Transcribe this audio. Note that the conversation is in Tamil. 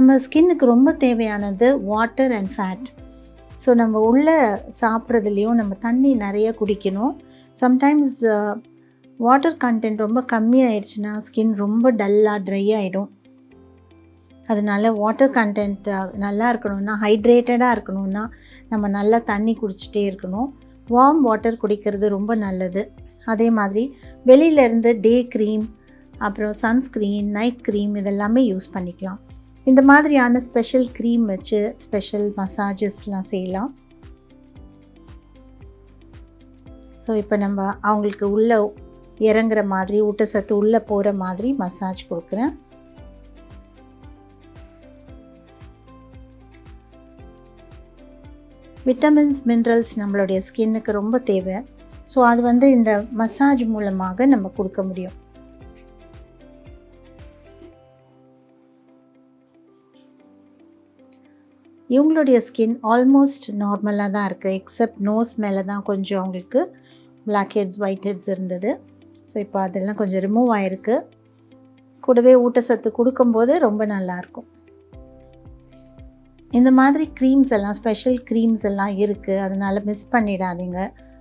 நம்ம ஸ்கின்னுக்கு ரொம்ப தேவையானது வாட்டர் அண்ட் ஃபேட். ஸோ நம்ம உள்ள சாப்பிட்றதுலேயும் நம்ம தண்ணி நிறைய குடிக்கணும். சம்டைம்ஸ் வாட்டர் கண்டென்ட் ரொம்ப கம்மியாயிடுச்சுன்னா ஸ்கின் ரொம்ப டல்லாக ட்ரை ஆகிடும். அதனால வாட்டர் கண்டென்ட் நல்லா இருக்கணும்னா, ஹைட்ரேட்டடாக இருக்கணும்னா நம்ம நல்லா தண்ணி குடிச்சிட்டே இருக்கணும். வார்ம் வாட்டர் குடிக்கிறது ரொம்ப நல்லது. அதே மாதிரி வெளியிலேருந்து டே க்ரீம், அப்புறம் சன்ஸ்க்ரீன், நைட் க்ரீம் இதெல்லாமே யூஸ் பண்ணிக்கலாம். இந்த மாதிரியான ஸ்பெஷல் க்ரீம் வச்சு ஸ்பெஷல் மசாஜஸ்லாம் செய்யலாம். ஸோ இப்போ நம்ம அவங்களுக்கு உள்ளே இறங்குற மாதிரி, ஊட்டச்சத்து உள்ளே போகிற மாதிரி மசாஜ் கொடுக்குறேன். விட்டமின்ஸ், மினரல்ஸ் நம்மளுடைய ஸ்கின்னுக்கு ரொம்ப தேவை. ஸோ அது இந்த மசாஜ் மூலமாக நம்ம கொடுக்க முடியும். இவங்களுடைய ஸ்கின் ஆல்மோஸ்ட் நார்மலாக தான் இருக்குது. எக்ஸப்ட் நோஸ் மேலே தான் கொஞ்சம் அவங்களுக்கு பிளாக் ஹெட்ஸ், ஒயிட் ஹெட்ஸ் இருந்தது. ஸோ இப்போ அதெல்லாம் கொஞ்சம் ரிமூவ் ஆகிருக்கு. கூடவே ஊட்டச்சத்து கொடுக்கும்போது ரொம்ப நல்லாயிருக்கும். இந்த மாதிரி க்ரீம்ஸ் எல்லாம், ஸ்பெஷல் க்ரீம்ஸ் எல்லாம் இருக்குது. அதனால் மிஸ் பண்ணிடாதீங்க.